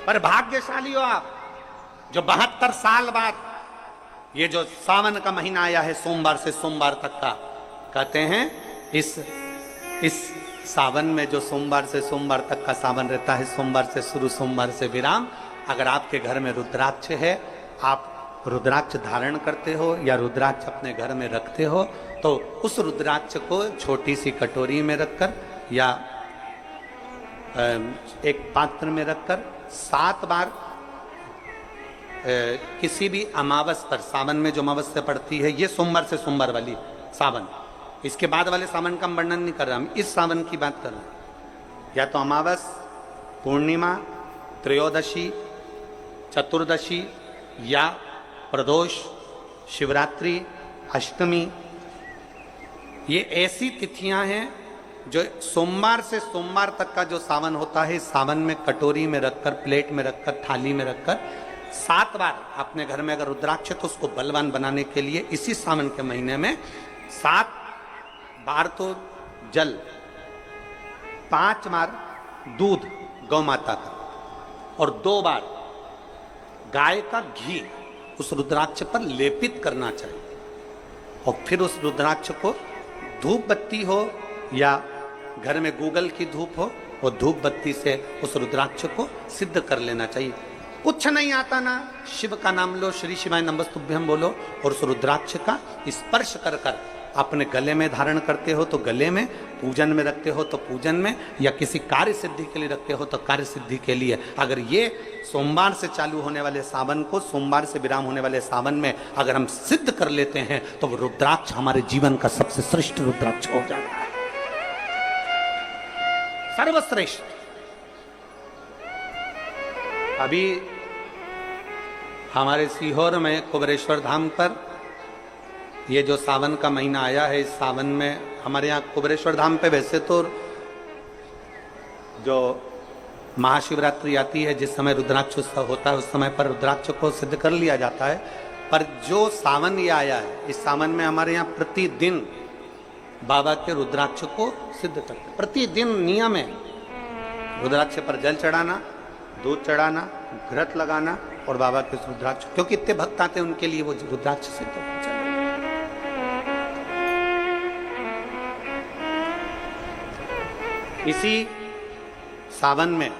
पर भाग्यशाली हो आप जो 72 साल बाद ये जो सावन का महीना आया है, सोमवार से सोमवार तक का, कहते हैं इस सावन में जो सोमवार से सोमवार तक का सावन रहता है, सोमवार से शुरू सोमवार से विराम, अगर आपके घर में रुद्राक्ष है, आप रुद्राक्ष धारण करते हो या रुद्राक्ष अपने घर में रखते हो, तो उस रुद्राक्ष को छोटी सी कटोरी में रखकर या एक पात्र में रखकर 7 बार किसी भी अमावस पर, सावन में जो अमावस्या पड़ती है, ये सोमवार से सोमवार वाली सावन, इसके बाद वाले सावन का वर्णन नहीं कर रहा, हम इस सावन की बात कर रहे हैं। या तो अमावस, पूर्णिमा, त्रयोदशी, चतुर्दशी या प्रदोष, शिवरात्रि, अष्टमी, ये ऐसी तिथियां हैं जो सोमवार से सोमवार तक का जो सावन होता है, सावन में कटोरी में रखकर, प्लेट में रखकर, थाली में रखकर 7 बार अपने घर में अगर रुद्राक्ष, तो उसको बलवान बनाने के लिए इसी सावन के महीने में 7 बार तो जल, 5 बार दूध गौ माता का और 2 बार गाय का घी उस रुद्राक्ष पर लेपित करना चाहिए। और फिर उस रुद्राक्ष को धूप बत्ती हो या घर में गूगल की धूप हो, और धूप बत्ती से उस रुद्राक्ष को सिद्ध कर लेना चाहिए। कुछ नहीं आता ना, शिव का नाम लो, श्री शिवाय नमस्तुभ्यं बोलो, और उस रुद्राक्ष का स्पर्श कर कर अपने गले में धारण करते हो तो गले में, पूजन में रखते हो तो पूजन में, या किसी कार्य सिद्धि के लिए रखते हो तो कार्य सिद्धि के लिए। अगर ये सोमवार से चालू होने वाले सावन को, सोमवार से विराम होने वाले सावन में अगर हम सिद्ध कर लेते हैं, तो वो रुद्राक्ष हमारे जीवन का सबसे श्रेष्ठ रुद्राक्ष हो जाता है, सर्वश्रेष्ठ। अभी हमारे सीहोर में कुबेरेश्वर धाम पर ये जो सावन का महीना आया है, इस सावन में हमारे यहाँ कुबेरेश्वर धाम पे वैसे तो जो महाशिवरात्रि आती है, जिस समय रुद्राक्ष उत्सव होता है, उस समय पर रुद्राक्ष को सिद्ध कर लिया जाता है। पर जो सावन ये आया है, इस सावन में हमारे यहाँ प्रतिदिन बाबा के रुद्राक्ष को सिद्ध करते हैं। प्रतिदिन नियम है रुद्राक्ष पर जल चढ़ाना, दूध चढ़ाना, घृत लगाना और बाबा के रुद्राक्ष, क्योंकि इतने भक्त आते हैं उनके लिए वो रुद्राक्ष सिद्ध हो जाए। इसी सावन में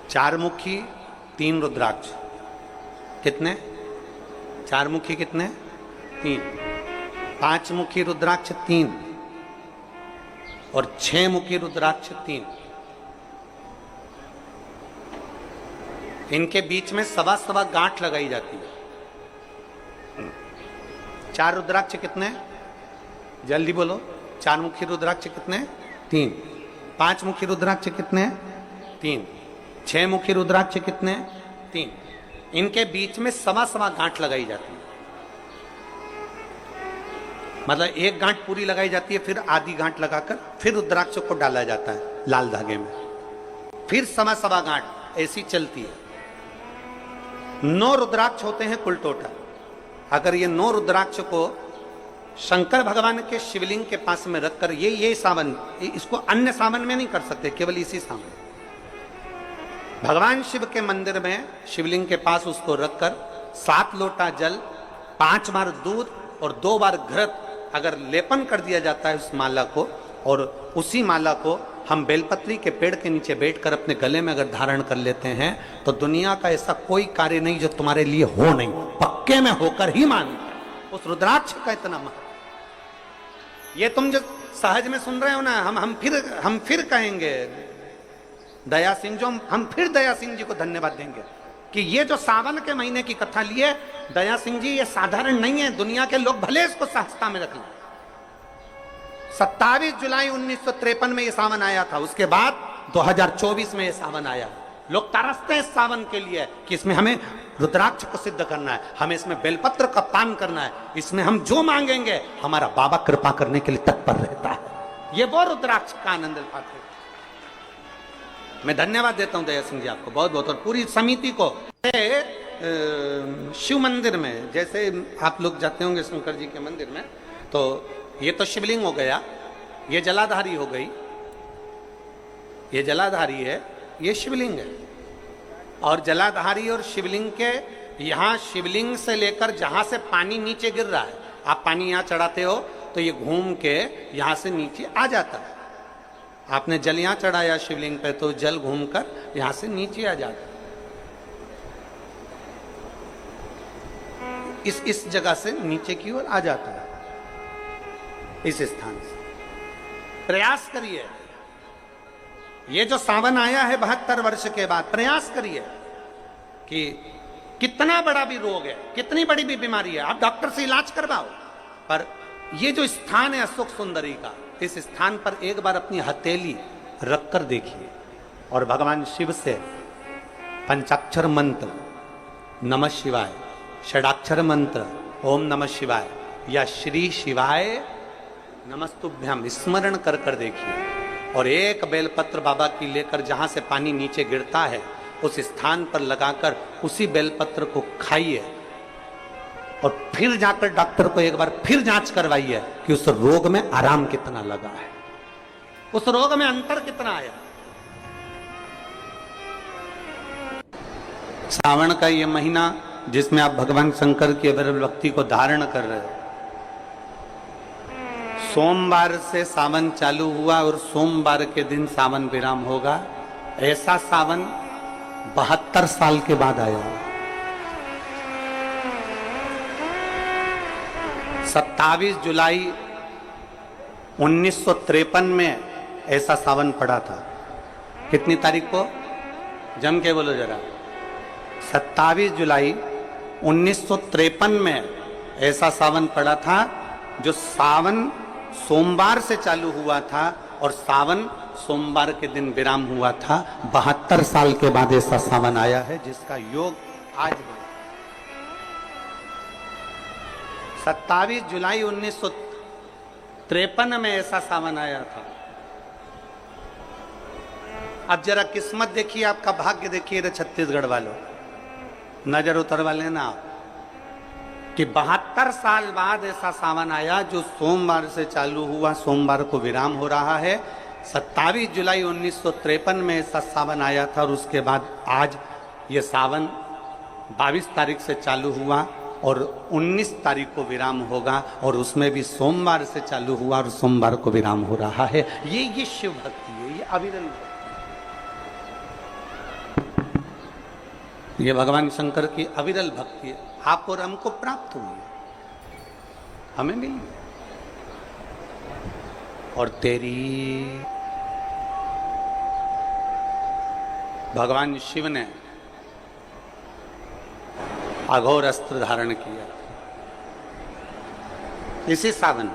4 मुखी 3 रुद्राक्ष, कितने? 4 मुखी कितने? 3। 5 मुखी रुद्राक्ष 3 और 6 मुखी रुद्राक्ष 3। इनके बीच में 1.25 गांठ लगाई जाती है। 4 रुद्राक्ष कितने? जल्दी बोलो। 4 मुखी रुद्राक्ष कितने? 3। 5 मुखी रुद्राक्ष कितने? 3। 6 मुखी रुद्राक्ष कितने? 3। इनके बीच में 1.25 गांठ लगाई जाती है। मतलब एक गांठ पूरी लगाई जाती है, फिर आधी गांठ लगाकर फिर रुद्राक्ष को डाला जाता है लाल धागे में, फिर 1.25 गांठ ऐसी चलती है। 9 रुद्राक्ष होते हैं कुल टोटल। अगर ये 9 रुद्राक्ष को शंकर भगवान के शिवलिंग के पास में रखकर, ये सावन, इसको अन्य सावन में नहीं कर सकते, केवल इसी सावन भगवान शिव के मंदिर में शिवलिंग के पास उसको रखकर 7 लोटा जल, 5 बार दूध और 2 बार घृत अगर लेपन कर दिया जाता है उस माला को, और उसी माला को हम बेलपत्री के पेड़ के नीचे बैठकर अपने गले में अगर धारण कर लेते हैं, तो दुनिया का ऐसा कोई कार्य नहीं जो तुम्हारे लिए हो नहीं, पक्के में होकर ही मान। उस रुद्राक्ष का इतना महत्व, ये तुम जो सहज में सुन रहे हो ना, हम फिर कहेंगे दया सिंह, जो हम फिर दया सिंह जी को धन्यवाद देंगे कि ये जो सावन के महीने की कथा लिए दया सिंह जी, ये साधारण नहीं है। दुनिया के लोग भले इसको सहजता में रख लें। 27 जुलाई 1953 में ये सावन आया था, उसके बाद 2024 में ये सावन आया। लोग तरसते हैं इस सावन के लिए कि इसमें हमें रुद्राक्ष को सिद्ध करना है, हमें इसमें बेलपत्र का पान करना है, इसमें हम जो मांगेंगे हमारा बाबा कृपा करने के लिए तत्पर रहता है। ये वो रुद्राक्ष का आनंद पाते। मैं धन्यवाद देता हूं दया सिंह जी आपको बहुत बहुत, और पूरी समिति को। शिव मंदिर में जैसे आप लोग जाते होंगे शंकर जी के मंदिर में, तो ये तो शिवलिंग हो गया, ये जलाधारी हो गई, ये जलाधारी है, ये शिवलिंग है। और जलाधारी और शिवलिंग के यहां शिवलिंग से लेकर जहां से पानी नीचे गिर रहा है, आप पानी यहां चढ़ाते हो तो ये घूम के यहां से नीचे आ जाता है। आपने जल यहां चढ़ाया शिवलिंग पे तो जल घूमकर यहां से नीचे आ जाता है। इस जगह से नीचे की ओर आ जाता है, इस स्थान से। प्रयास करिए, ये जो सावन आया है 72 वर्ष के बाद, प्रयास करिए कि कितना बड़ा भी रोग है, कितनी बड़ी भी बीमारी है, आप डॉक्टर से इलाज करवाओ, पर ये जो स्थान है अशोक सुंदरी का, इस स्थान पर एक बार अपनी हथेली रखकर देखिए और भगवान शिव से पंचाक्षर मंत्र नमः शिवाय, षडाक्षर मंत्र ओम नमः शिवाय या श्री शिवाय नमस्तुभ्यम स्मरण कर कर देखिए और एक बेलपत्र बाबा की लेकर जहां से पानी नीचे गिरता है उस स्थान पर लगाकर उसी बेलपत्र को खाइए और फिर जाकर डॉक्टर को एक बार फिर जांच करवाइए कि उस रोग में आराम कितना लगा है, उस रोग में अंतर कितना आया। सावन का ये महीना जिसमें आप भगवान शंकर की अविरल भक्ति को धारण कर रहे हो, सोमवार से सावन चालू हुआ और सोमवार के दिन सावन विराम होगा। ऐसा सावन 72 साल के बाद आया। 27 जुलाई 1953 में ऐसा सावन पड़ा था। कितनी तारीख को? जम के बोलो जरा। 27 जुलाई 1953 में ऐसा सावन पड़ा था, जो सावन सोमवार से चालू हुआ था और सावन सोमवार के दिन विराम हुआ था। 72 साल के बाद ऐसा सावन आया है जिसका योग आज है। 27 जुलाई 1953 में ऐसा सावन आया था। अब जरा किस्मत देखिए, आपका भाग्य देखिए रे छत्तीसगढ़ वालों, नजर उतरवा लेना आप कि 72 साल बाद ऐसा सावन आया जो सोमवार से चालू हुआ, सोमवार को विराम हो रहा है। 27 जुलाई 1953 में ऐसा सावन आया था और उसके बाद आज ये सावन 22 तारीख से चालू हुआ और 19 तारीख को विराम होगा और उसमें भी सोमवार से चालू हुआ और सोमवार को विराम हो रहा है। ये शिव भक्ति है, ये अविरल भक्ति, ये भगवान शंकर की अविरल भक्ति है। आप और हमको प्राप्त हुई, हमें मिली और तेरी भगवान शिव ने अघोर अस्त्र धारण किया इसी सावन।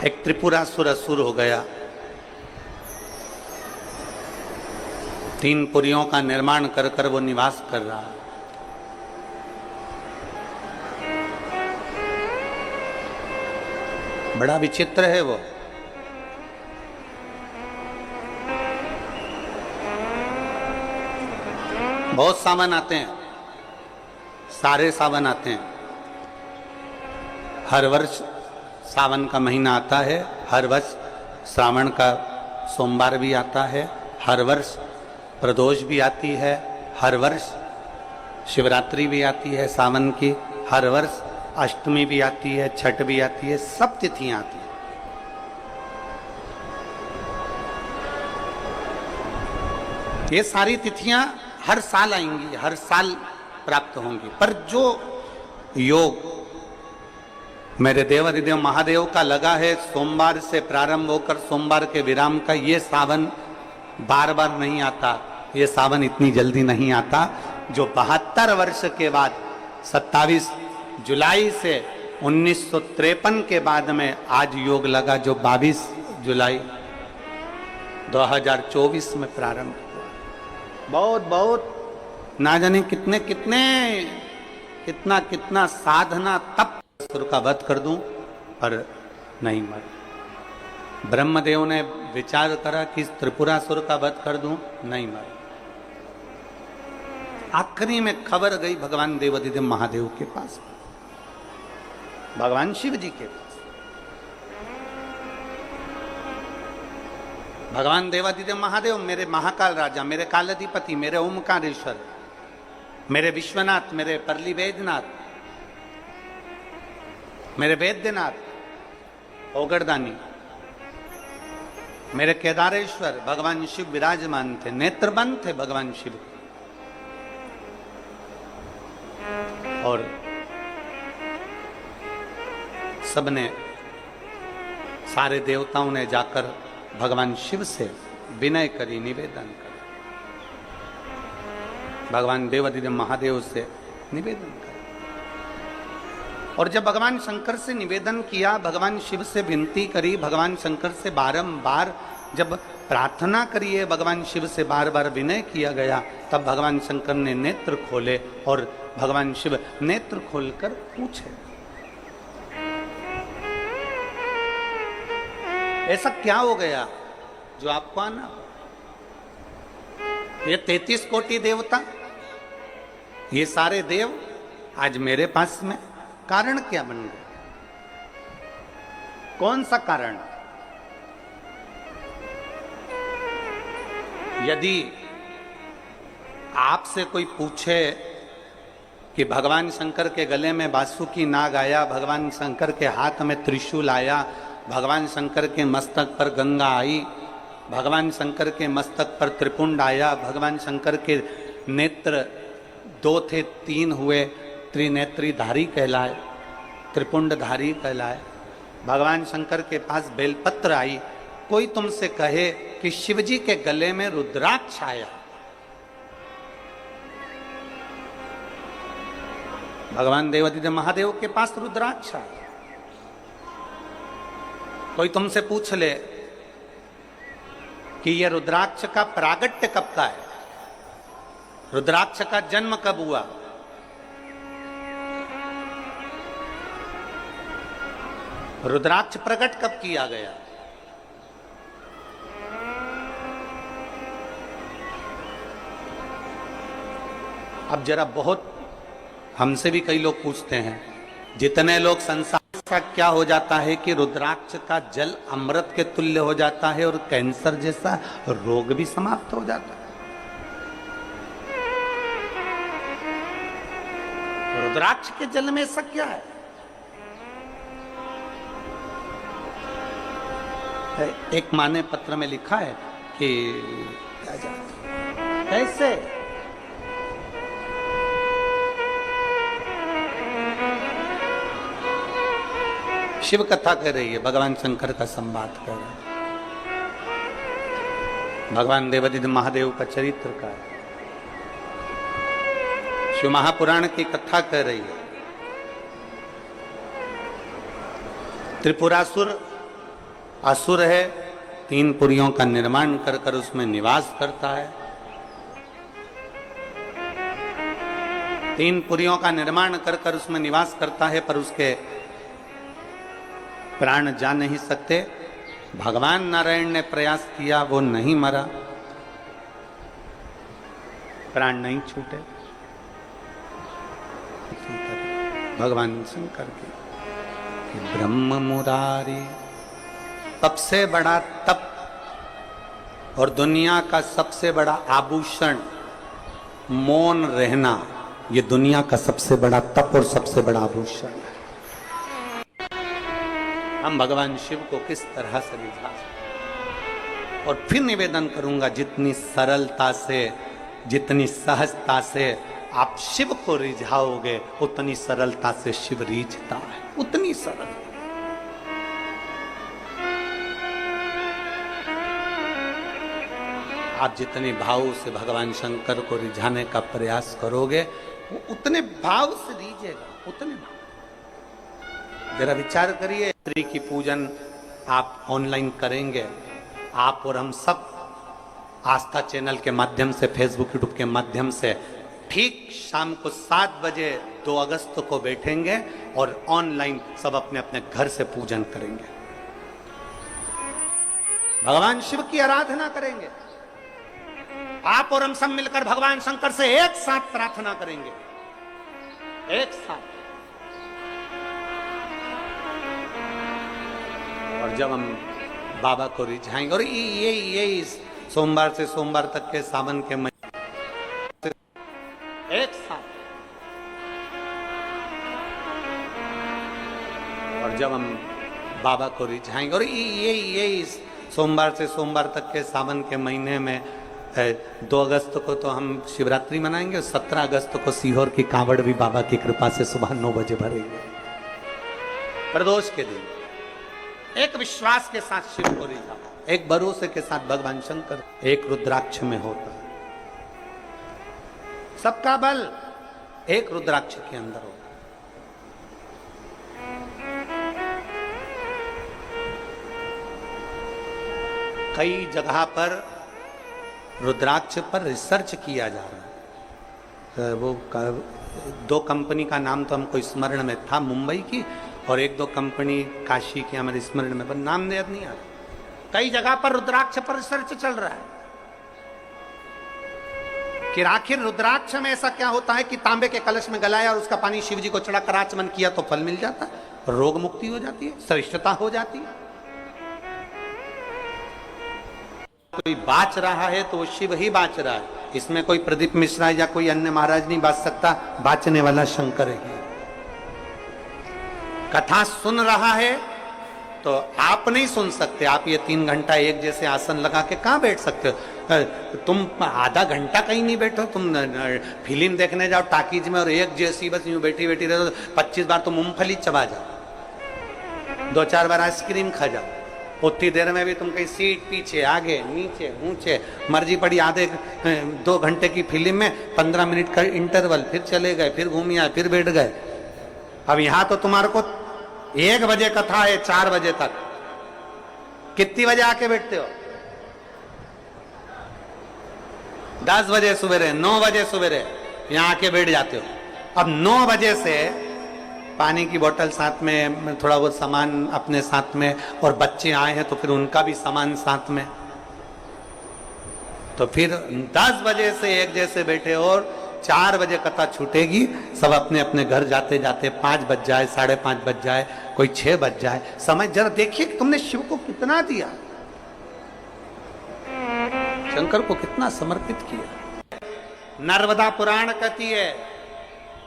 एक त्रिपुरासुर असुर हो गया, 3 पुरियों का निर्माण कर कर वो निवास कर रहा है। बड़ा विचित्र है वो। बहुत सावन आते हैं, सारे सावन आते हैं, हर वर्ष सावन का महीना आता है, हर वर्ष श्रावण का सोमवार भी आता है, हर वर्ष प्रदोष भी आती है, हर वर्ष शिवरात्रि भी आती है सावन की, हर वर्ष अष्टमी भी आती है, छठ भी आती है, सब तिथियां आती हैं। ये सारी तिथियां हर साल आएंगी, हर साल प्राप्त होंगी, पर जो योग मेरे देवाधिदेव महादेव का लगा है सोमवार से प्रारंभ होकर सोमवार के विराम का, ये सावन बार बार नहीं आता, ये सावन इतनी जल्दी नहीं आता। जो 72 वर्ष के बाद 27 जुलाई से 1953 के बाद में आज योग लगा, जो 22 जुलाई 2024 में प्रारंभ हुआ। बहुत ना जाने कितना साधना तप असुर का वध कर दूं, पर नहीं मर। ब्रह्मदेव ने विचार करा कि इस त्रिपुरासुर का वध कर दूं, नहीं मर। आखिरी में खबर गई भगवान देवाधिदेव महादेव के पास। भगवान शिव जी के पास। भगवान देवादिदेव महादेव, मेरे महाकाल राजा, मेरे कालाधिपति, मेरे ओमकारेश्वर, मेरे विश्वनाथ, मेरे परली वैद्यनाथ, मेरे वैद्यनाथ, ओगरदानी, मेरे केदारेश्वर, भगवान शिव विराजमान थे, नेत्रबंद थे भगवान शिव। और सबने, सारे देवताओं ने जाकर भगवान शिव से विनय करी, निवेदन करा, भगवान देवादिदेव महादेव से निवेदन करा। और जब भगवान शंकर से निवेदन किया, भगवान शिव से विनती करी, भगवान शंकर से बारंबार जब प्रार्थना करिए, भगवान शिव से बार बार विनय किया गया, तब भगवान शंकर ने नेत्र खोले और भगवान शिव नेत्र खोलकर पूछे, ऐसा क्या हो गया जो आपको आना? ये 33 कोटि देवता, ये सारे देव आज मेरे पास में, कारण क्या बन गया? कौन सा कारण? यदि आपसे कोई पूछे कि भगवान शंकर के गले में बासुकी नाग आया, भगवान शंकर के हाथ में त्रिशूल आया, भगवान शंकर के मस्तक पर गंगा आई, भगवान शंकर के मस्तक पर त्रिपुंड आया, भगवान शंकर के नेत्र 2 थे 3 हुए, त्रिनेत्रीधारी कहलाए, त्रिपुंडधारी कहलाए, भगवान शंकर के पास बेलपत्र आई, कोई तुमसे कहे कि शिवजी के गले में रुद्राक्ष आया, भगवान देवादिदेव महादेव के पास रुद्राक्ष आया, कोई तुमसे पूछ ले कि यह रुद्राक्ष का प्रागट्य कब का है, रुद्राक्ष का जन्म कब हुआ, रुद्राक्ष प्रकट कब किया गया, अब जरा बहुत हमसे भी कई लोग पूछते हैं, जितने लोग संसार का क्या हो जाता है कि रुद्राक्ष का जल अमृत के तुल्य हो जाता है और कैंसर जैसा रोग भी समाप्त हो जाता है। रुद्राक्ष के जल में ऐसा क्या है? एक माने पत्र में लिखा है कि क्या जाता, कैसे शिव कथा कर रही है, भगवान शंकर का संवाद कर रहा है, भगवान देवादिदेव महादेव का चरित्र का है, शिव महापुराण की कथा कर रही है। त्रिपुरासुर असुर है, 3 पुरियों का निर्माण कर कर उसमें निवास करता है, 3 पुरियों का निर्माण कर कर उसमें निवास करता है, पर उसके प्राण जा नहीं सकते। भगवान नारायण ने प्रयास किया, वो नहीं मरा, प्राण नहीं छूटे। भगवान शंकर की ब्रह्म मुरारी, सबसे बड़ा तप और दुनिया का सबसे बड़ा आभूषण मौन रहना, ये दुनिया का सबसे बड़ा तप और सबसे बड़ा आभूषण है। हम भगवान शिव को किस तरह से रिझा, और फिर निवेदन करूंगा, जितनी सरलता से, जितनी सहजता से आप शिव को रिझाओगे, उतनी सरलता से शिव रिझता है, उतनी सरल। आप जितने भाव से भगवान शंकर को रिझाने का प्रयास करोगे, वो उतने भाव से रिझेगा, उतने भाव। जरा विचार करिए, स्त्री की पूजन आप ऑनलाइन करेंगे, आप और हम सब आस्था चैनल के माध्यम से, फेसबुक यूट्यूब के माध्यम से, ठीक शाम को 7 बजे 2 अगस्त को बैठेंगे और ऑनलाइन सब अपने अपने घर से पूजन करेंगे, भगवान शिव की आराधना करेंगे। आप और हम सब मिलकर भगवान शंकर से एक साथ प्रार्थना करेंगे, एक साथ। और जब हम बाबा को रिझाएंगे, और ये इस सोमवार से सोमवार तक के सावन के महीने एक साथ, और जब हम बाबा को रिझाएंगे, और ये इस सोमवार से सोमवार तक के सावन के महीने में 2 अगस्त को तो हम शिवरात्रि मनाएंगे, 17 अगस्त को सीहोर की कांवड़ भी बाबा की कृपा से सुबह 9 बजे भरेंगे। प्रदोष के दिन एक विश्वास के साथ शिव को रिझा, एक भरोसे के साथ भगवान शंकर, एक रुद्राक्ष में होता है सबका बल, एक रुद्राक्ष के अंदर होता। कई जगह पर रुद्राक्ष पर रिसर्च किया जा रहा है। वो 2 कंपनी का नाम तो हमको स्मरण में था, मुंबई की, और 1-2 कंपनी काशी की हमारे स्मरण में, पर नाम याद नहीं आ रहा। कई जगह पर रुद्राक्ष पर रिसर्च चल रहा है कि आखिर रुद्राक्ष में ऐसा क्या होता है कि तांबे के कलश में गलाया और उसका पानी शिव जी को चढ़ाकर आचमन किया तो फल मिल जाता है, रोग मुक्ति हो जाती है, श्रेष्ठता हो जाती है। कोई बाच रहा है तो वो शिव ही बाच रहा है, इसमें कोई प्रदीप मिश्रा या कोई अन्य महाराज नहीं बाच सकता, बाचने वाला शंकर है। कथा सुन रहा है तो आप नहीं सुन सकते, आप ये 3 घंटा एक जैसे आसन लगा के कहां बैठ सकते हो? तुम आधा घंटा कहीं नहीं बैठो, तुम फिल्म देखने जाओ टाकीज में और एक जैसी बस यूं बैठी बैठी रहो, 25 बार तो मूंगफली चबा जाओ, 2-4 बार आइसक्रीम खा जाओ, उतनी देर में भी तुम कहीं सीट पीछे आगे नीचे ऊंचे मर्जी पड़ी। आधे 2 घंटे की फिल्म में 15 मिनट का इंटरवल, फिर चले गए, फिर घूम आए, फिर बैठ गए। अब यहां तो तुम्हारे को 1 बजे कथा है, 4 बजे तक, कितनी बजे आके बैठते हो? 10 बजे सवेरे, 9 बजे सवेरे यहां आके बैठ जाते हो। अब 9 बजे से पानी की बोतल साथ में, थोड़ा बहुत सामान अपने साथ में, और बच्चे आए हैं तो फिर उनका भी सामान साथ में, तो फिर 10 बजे से 1 जैसे बैठे और 4 बजे कथा छूटेगी, सब अपने अपने घर जाते जाते 5 बज जाए, 5:30 बज जाए, कोई 6 बज जाए। समय जरा देखिए कि तुमने शिव को कितना दिया, शंकर को कितना समर्पित किया। नर्मदा पुराण कहती है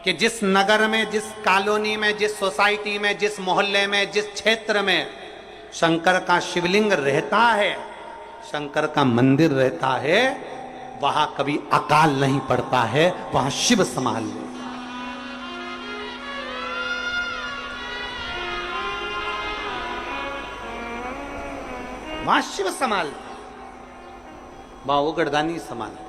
कि जिस नगर में, जिस कॉलोनी में, जिस सोसाइटी में, जिस मोहल्ले में, जिस क्षेत्र में शंकर का शिवलिंग रहता है, शंकर का मंदिर रहता है, वहां कभी अकाल नहीं पड़ता है, वहां शिव संभाल ले। वहां शिव संभाल, वहां वो गढ़दानी संभाल।